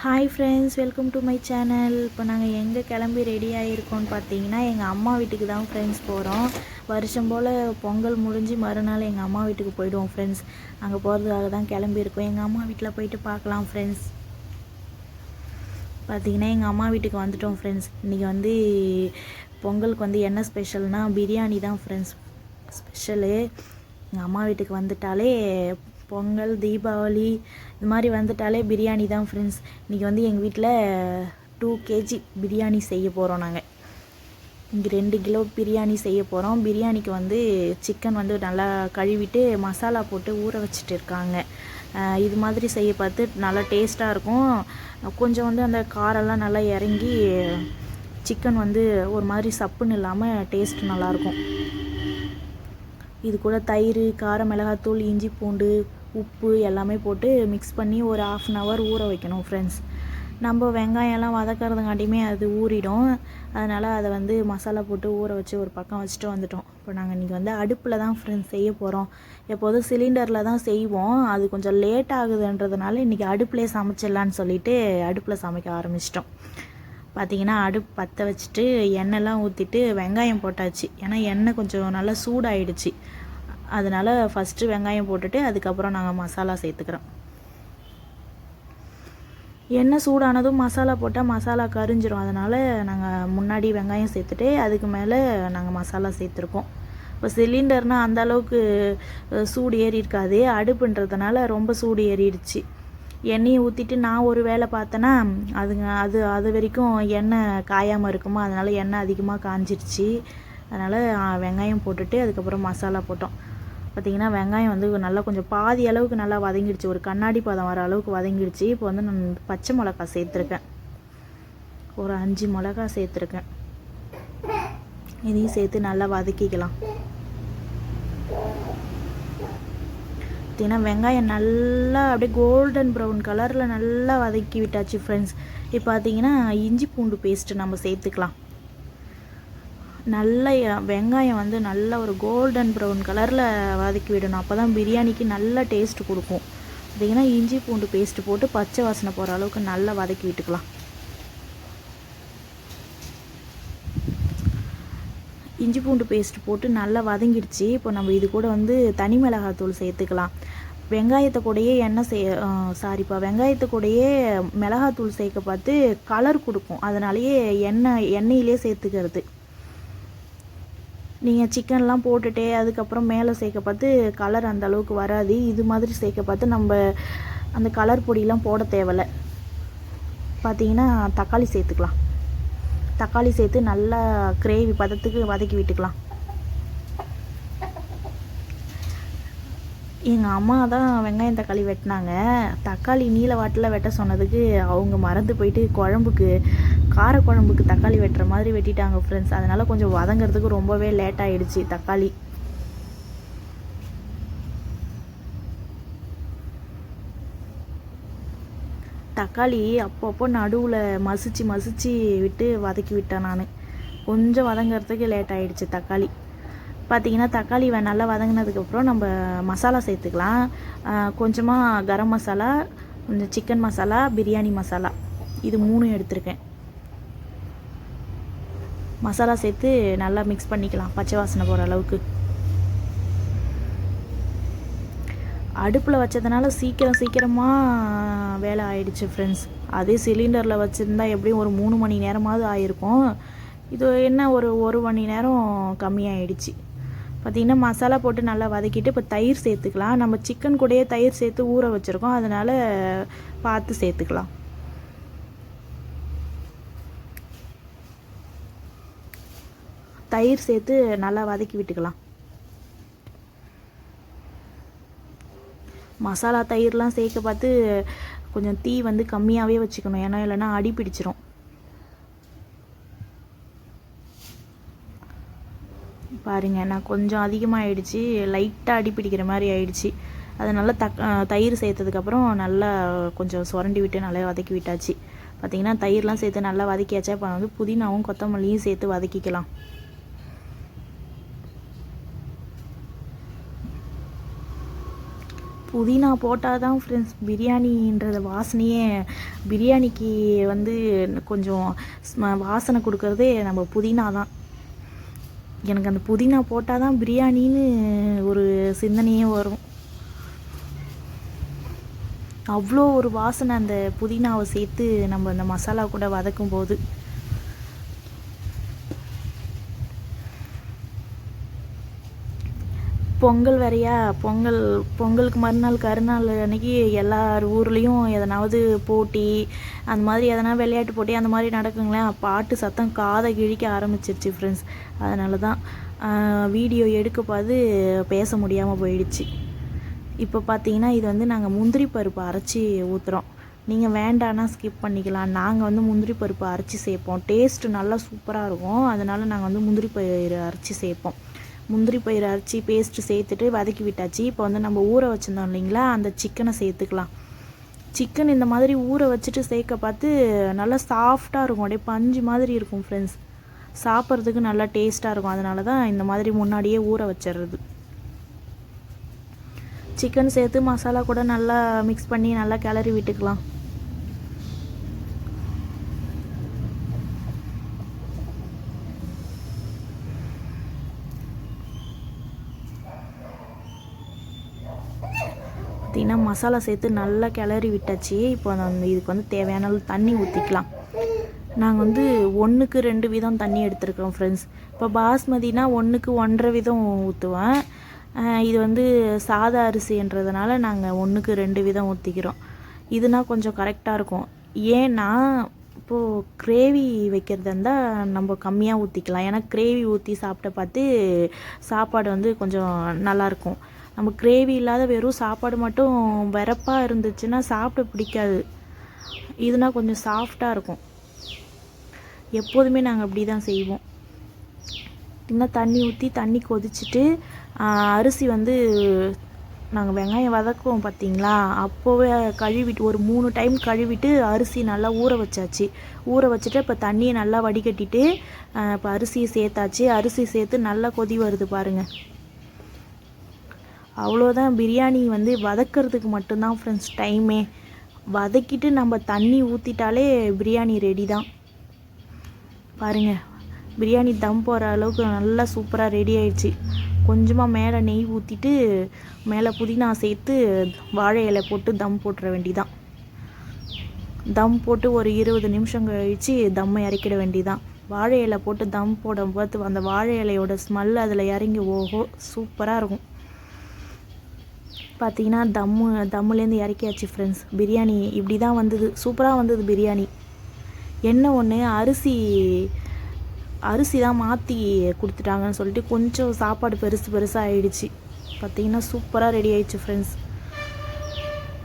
Hi friends, welcome to my channel. இப்போ நாங்கள் எங்கே கிளம்பி ரெடி ஆகிருக்கோன்னு பார்த்தீங்கன்னா, எங்கள் அம்மா வீட்டுக்கு தான் ஃப்ரெண்ட்ஸ் போகிறோம். வருஷம் போல் பொங்கல் முடிஞ்சு மறுநாள் எங்கள் அம்மா வீட்டுக்கு போயிடுவோம் ஃப்ரெண்ட்ஸ். அங்கே போகிறதுக்காக தான் கிளம்பியிருக்கோம். எங்கள் அம்மா வீட்டில் போயிட்டு பார்க்கலாம் ஃப்ரெண்ட்ஸ். பார்த்தீங்கன்னா எங்கள் அம்மா வீட்டுக்கு வந்துட்டோம் ஃப்ரெண்ட்ஸ். இன்றைக்கி பொங்கலுக்கு என்ன ஸ்பெஷல்னால் பிரியாணி தான் ஃப்ரெண்ட்ஸ் ஸ்பெஷலு. எங்கள் அம்மா வீட்டுக்கு வந்துட்டாலே பொங்கல், தீபாவளி இது மாதிரி வந்துட்டாலே பிரியாணி தான் ஃப்ரெண்ட்ஸ். இன்றைக்கி எங்கள் வீட்டில் 2 kg பிரியாணி செய்ய போகிறோம். நாங்கள் இங்கே 2 கிலோ பிரியாணி செய்ய போகிறோம். பிரியாணிக்கு சிக்கன் நல்லா கழுவிட்டு மசாலா போட்டு ஊற வச்சுட்டு இருக்காங்க. இது மாதிரி செய்ய பார்த்து நல்லா டேஸ்ட்டாக இருக்கும். கொஞ்சம் அந்த காரெல்லாம் நல்லா இறங்கி சிக்கன் ஒரு மாதிரி சப்புன்னு இல்லாமல் டேஸ்ட் நல்லாயிருக்கும். இது கூட தயிர், காரம், மிளகாத்தூள், இஞ்சி பூண்டு, உப்பு எல்லாமே போட்டு மிக்ஸ் பண்ணி ஒரு 1/2 hour ஊற வைக்கணும் ஃப்ரெண்ட்ஸ். நம்ம வெங்காயம்லாம் வதக்கிறதுங்காட்டியுமே அது ஊறிடும். அதனால் அதை மசாலா போட்டு ஊற வச்சு ஒரு பக்கம் வச்சுட்டு வந்துட்டோம். இப்போ நாங்கள் இன்றைக்கி அடுப்பில் தான் ஃப்ரெண்ட்ஸ் செய்ய போகிறோம். எப்போதும் சிலிண்டரில் தான் செய்வோம். அது கொஞ்சம் லேட் ஆகுதுன்றதுனால இன்றைக்கி அடுப்புலேயே சமைச்சிடலான்னு சொல்லிவிட்டு அடுப்பில் சமைக்க ஆரம்பிச்சிட்டோம். பார்த்திங்கன்னா அடுப்பு பற்ற வச்சுட்டு எண்ணெய்லாம் ஊற்றிட்டு வெங்காயம் போட்டாச்சு. ஏன்னா எண்ணெய் கொஞ்சம் நல்லா சூடாயிடுச்சு. அதனால் ஃபஸ்ட்டு வெங்காயம் போட்டுட்டு அதுக்கப்புறம் நாங்கள் மசாலா சேர்த்துக்கிறோம். எண்ணெய் சூடானதும் மசாலா போட்டால் மசாலா கரிஞ்சிரும். அதனால் நாங்கள் முன்னாடி வெங்காயம் சேர்த்துட்டு அதுக்கு மேலே நாங்கள் மசாலா சேர்த்துருக்கோம். இப்போ சிலிண்டர்னால் அந்தளவுக்கு சூடு ஏறி இருக்காது. அடுப்புன்றதுனால ரொம்ப சூடு ஏறிடுச்சு. எண்ணெயை ஊற்றிட்டு நான் ஒரு வேலை பார்த்தேன்னா அது வரைக்கும் எண்ணெய் காயாமல் இருக்குமா, அதனால் எண்ணெய் அதிகமாக காஞ்சிடுச்சு. அதனால் வெங்காயம் போட்டுட்டு அதுக்கப்புறம் மசாலா போட்டோம். பார்த்திங்கன்னா வெங்காயம் நல்லா கொஞ்சம் பாதி அளவுக்கு நல்லா வதங்கிடுச்சு. ஒரு கண்ணாடி பதம் வர அளவுக்கு வதங்கிடுச்சு. இப்போ நான் பச்சை மிளகா சேர்த்துருக்கேன். ஒரு 5 மிளகா சேர்த்துருக்கேன். இதையும் சேர்த்து நல்லா வதக்கிக்கலாம். பார்த்திங்கன்னா வெங்காயம் நல்லா அப்படியே கோல்டன் ப்ரௌன் கலரில் நல்லா வதக்கி விட்டாச்சு ஃப்ரெண்ட்ஸ். இப்போ பார்த்திங்கன்னா இஞ்சி பூண்டு பேஸ்ட்டு நம்ம சேர்த்துக்கலாம். நல்லா வெங்காயம் நல்லா ஒரு கோல்டன் ப்ரௌன் கலரில் வதக்கி விடணும். அப்போ தான் பிரியாணிக்கு நல்ல டேஸ்ட்டு கொடுக்கும். பார்த்திங்கன்னா இஞ்சி பூண்டு பேஸ்ட்டு போட்டு பச்சை வாசனை போகிற அளவுக்கு நல்லா வதக்கி விட்டுக்கலாம். இஞ்சி பூண்டு பேஸ்ட் போட்டு நல்லா வதங்கிடுச்சு. இப்போ நம்ம இது கூட தனி மிளகாத்தூள் சேர்த்துக்கலாம். வெங்காயத்தை கூடயே வெங்காயத்தை கூடயே மிளகாத்தூள் சேர்க்க பார்த்து கலர் கொடுக்கும். அதனாலேயே எண்ணெயிலே சேர்த்துக்கிறது. நீங்கள் சிக்கன்லாம் போட்டுட்டே அதுக்கப்புறம் மேலே சேர்க்க பார்த்து கலர் அந்த அளவுக்கு வராது. இது மாதிரி சேர்க்க பார்த்து நம்ம அந்த கலர் பொடியெலாம் போட தேவையில்லை. பார்த்திங்கன்னா தக்காளி சேர்த்துக்கலாம். தக்காளி சேர்த்து நல்லா கிரேவி பதத்துக்கு வதக்கி விட்டுக்கலாம். எங்கள் அம்மா தான் வெங்காயம் தக்காளி வெட்டினாங்க. தக்காளி நீல வாட்டில் வெட்ட சொன்னதுக்கு அவங்க மறந்து போயிட்டு காரக்குழம்புக்கு தக்காளி வெட்டுற மாதிரி வெட்டிட்டாங்க ஃப்ரெண்ட்ஸ். அதனால் கொஞ்சம் வதங்கிறதுக்கு ரொம்பவே லேட் ஆகிடுச்சு தக்காளி. தக்காளி அப்பப்போ நடுவில் மசிச்சு விட்டு வதக்கி விட்டேன் நான். கொஞ்சம் வதங்கிறதுக்கு லேட் ஆகிடுச்சு தக்காளி. பார்த்திங்கன்னா தக்காளி நல்லா வதங்கினதுக்கப்புறம் நம்ம மசாலா சேர்த்துக்கலாம். கொஞ்சமாக கரம் மசாலா, கொஞ்சம் சிக்கன் மசாலா, பிரியாணி மசாலா, இது 3 எடுத்திருக்கேன். மசாலா சேர்த்து நல்லா மிக்ஸ் பண்ணிக்கலாம் பச்சை வாசனை போகிற அளவுக்கு. அடுப்பில் வச்சதுனால சீக்கிரமாக வேலை ஆயிடுச்சு ஃப்ரெண்ட்ஸ். அதே சிலிண்டரில் வச்சுருந்தா எப்படியும் ஒரு 3 மணி நேரமாவது ஆயிருக்கும். இது ஒரு மணி நேரம் கம்மியாயிடுச்சு. பார்த்திங்கன்னா மசாலா போட்டு நல்லா வதக்கிட்டு இப்போ தயிர் சேர்த்துக்கலாம். நம்ம சிக்கன் கூடயே தயிர் சேர்த்து ஊற வச்சுருக்கோம். அதனால் பார்த்து சேர்த்துக்கலாம். தயிர் சேர்த்து நல்லா வதக்கி விட்டுக்கலாம். மசாலா தயிர்லாம் சேர்க்க பார்த்து கொஞ்சம் தீ கம்மியாகவே வச்சுக்கணும். ஏன்னா இல்லைன்னா அடி பிடிச்சிரும். பாருங்கள், நான் கொஞ்சம் அதிகமாகிடுச்சு. லைட்டாக அடி பிடிக்கிற மாதிரி ஆயிடுச்சு. அதனால் தயிர் சேர்த்ததுக்கப்புறம் நல்லா கொஞ்சம் சுரண்டி விட்டு நல்லா வதக்கி விட்டாச்சு. பார்த்திங்கன்னா தயிர்லாம் சேர்த்து நல்லா வதக்கியாச்சா. இப்போ புதினாவும் கொத்தமல்லியும் சேர்த்து வதக்கிக்கலாம். புதினா போட்டால் தான் ஃப்ரெண்ட்ஸ் பிரியாணின்றத வாசனையே. பிரியாணிக்கு வந்து கொஞ்சம் வாசனை கொடுக்கறதே நம்ம புதினா தான். எனக்கு அந்த புதினா போட்டால் தான் பிரியாணின்னு ஒரு சிந்தனையே வரும். அவ்வளோ ஒரு வாசனை அந்த புதினாவை சேர்த்து நம்ம அந்த மசாலா கூட வதக்கும் போது. பொங்கல் வேறையா, பொங்கலுக்கு மறுநாள் கருநாள் அன்றைக்கி எல்லார் ஊர்லேயும் எதனாவது போட்டி அந்த மாதிரி எதனா விளையாட்டு போட்டி அந்த மாதிரி நடக்குங்களேன். பாட்டு சத்தம் காதை கிழிக்க ஆரம்பிச்சிருச்சு ஃப்ரெண்ட்ஸ். அதனால தான் வீடியோ எடுக்க பார்த்து பேச முடியாமல் போயிடுச்சு. இப்போ பார்த்தீங்கன்னா இது வந்து நாங்கள் முந்திரி பருப்பு அரைச்சி ஊற்றுறோம். நீங்கள் வேண்டான்னா ஸ்கிப் பண்ணிக்கலாம். நாங்கள் வந்து முந்திரி பருப்பு அரைச்சி சேர்ப்போம். டேஸ்ட்டு நல்லா சூப்பராக இருக்கும். அதனால் நாங்கள் வந்து முந்திரி பயிறு அரைச்சி சேர்ப்போம். முந்திரி பயிறு அரைச்சி பேஸ்ட்டு சேர்த்துட்டு வதக்கி விட்டாச்சு. இப்போ வந்து நம்ம ஊற வச்சுருந்தோம் இல்லைங்களா, அந்த சிக்கனை சேர்த்துக்கலாம். சிக்கன் இந்த மாதிரி ஊற வச்சுட்டு சேர்க்க பார்த்து நல்லா சாஃப்டாக இருக்கும். அப்படியே பஞ்சு மாதிரி இருக்கும் ஃப்ரெண்ட்ஸ். சாப்பிட்றதுக்கு நல்லா டேஸ்ட்டாக இருக்கும். அதனால தான் இந்த மாதிரி முன்னாடியே ஊற வச்சிடுறது. சிக்கன் சேர்த்து மசாலா கூட நல்லா மிக்ஸ் பண்ணி நல்லா கிளறி விட்டுக்கலாம். பார்த்திங்கன்னா மசாலா சேர்த்து நல்லா கிளறி விட்டாச்சு. இப்போ இதுக்கு வந்து தேவையான அளவு தண்ணி ஊற்றிக்கலாம். நாங்கள் வந்து 1க்கு 2 விதம் தண்ணி எடுத்துருக்கோம் ஃப்ரெண்ட்ஸ். இப்போ பாஸ்மதினா 1க்கு 1.5 விதம் ஊற்றுவேன். இது வந்து சாதா அரிசின்றதுனால நாங்கள் 1க்கு 2 விதம் ஊற்றிக்கிறோம். இதுனா கொஞ்சம் கரெக்டாக இருக்கும். ஏன்னா இப்போது கிரேவி வைக்கிறதா இருந்தால் நம்ம கம்மியாக ஊற்றிக்கலாம். ஏன்னா கிரேவி ஊற்றி சாப்பிட்ட பார்த்து சாப்பாடு வந்து கொஞ்சம் நல்லாயிருக்கும். நம்ம கிரேவி இல்லாத வெறும் சாப்பாடு மட்டும் வெறப்பாக இருந்துச்சுன்னா சாப்பிட பிடிக்காது. இதுனா கொஞ்சம் சாஃப்டாக இருக்கும். எப்போதுமே நாங்கள் அப்படி தான் செய்வோம். இன்னும் தண்ணி ஊற்றி தண்ணி கொதிச்சுட்டு அரிசி வந்து நாங்கள் வெங்காயம் வதக்குவோம் பார்த்தீங்களா, அப்போவே கழுவிட்டு ஒரு 3 டைம் கழுவிட்டு அரிசி நல்லா ஊற வச்சாச்சு. ஊற வச்சுட்டு இப்போ தண்ணியை நல்லா வடிகட்டிட்டு இப்போ அரிசியை சேர்த்தாச்சு. அரிசி சேர்த்து நல்லா கொதி வருது பாருங்கள். அவ்வளோதான். பிரியாணி வந்து வதக்கிறதுக்கு மட்டும்தான் ஃப்ரெண்ட்ஸ் டைமே. வதக்கிட்டு நம்ம தண்ணி ஊற்றிட்டாலே பிரியாணி ரெடி தான். பாருங்கள், பிரியாணி தம் போகிற அளவுக்கு நல்லா சூப்பராக ரெடி ஆயிடுச்சு. கொஞ்சமாக மேலே நெய் ஊற்றிட்டு மேலே புதினா சேர்த்து வாழை இலை போட்டு தம் போட்டுற வேண்டிதான். தம் போட்டு ஒரு 20 நிமிஷம் கழித்து தம்மை இறக்கிட வேண்டிதான். வாழை இலை போட்டு தம் போடும் போது அந்த வாழை இலையோட ஸ்மெல் அதில் இறங்கி ஓஹோ சூப்பராக இருக்கும். பார்த்தீங்கன்னா தம்முலேருந்து இறக்கியாச்சு ஃப்ரெண்ட்ஸ். பிரியாணி இப்படி தான் வந்தது. சூப்பராக வந்தது பிரியாணி. என்ன ஒன்று, அரிசி தான் மாற்றி கொடுத்துட்டாங்கன்னு சொல்லிட்டு கொஞ்சம் சாப்பாடு பெருசாக ஆகிடுச்சு. பார்த்திங்கன்னா சூப்பராக ரெடி ஆகிடுச்சு ஃப்ரெண்ட்ஸ்.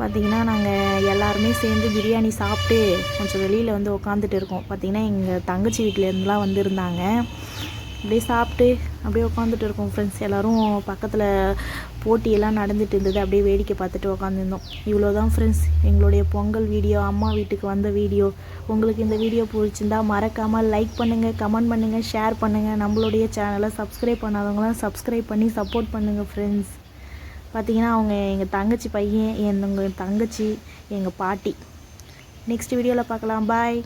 பார்த்திங்கன்னா நாங்கள் எல்லாருமே சேர்ந்து பிரியாணி சாப்பிட்டு கொஞ்சம் வெளியில் வந்து உக்காந்துட்டு இருக்கோம். பார்த்திங்கன்னா எங்கள் தங்கச்சி வீட்டிலேருந்துலாம் வந்திருந்தாங்க. அப்படியே சாப்பிட்டு அப்படியே உட்காந்துட்டு இருக்கோம் ஃப்ரெண்ட்ஸ். எல்லோரும் பக்கத்தில் போட்டியெல்லாம் நடந்துட்டு இருந்தது. அப்படியே வேடிக்கை பார்த்துட்டு உட்காந்துருந்தோம். இவ்வளோ தான் ஃப்ரெண்ட்ஸ் எங்களுடைய பொங்கல் வீடியோ, அம்மா வீட்டுக்கு வந்த வீடியோ. உங்களுக்கு இந்த வீடியோ பிடிச்சிருந்தா மறக்காமல் லைக் பண்ணுங்கள், கமெண்ட் பண்ணுங்கள், ஷேர் பண்ணுங்கள். நம்மளுடைய சேனலை சப்ஸ்கிரைப் பண்ணாதவங்களாம் சப்ஸ்கிரைப் பண்ணி சப்போர்ட் பண்ணுங்கள் ஃப்ரெண்ட்ஸ். பார்த்திங்கன்னா அவங்க எங்கள் தங்கச்சி பையன், எங்கள் தங்கச்சி, எங்கள் பாட்டி. நெக்ஸ்ட் வீடியோவில் பார்க்கலாம். பாய்.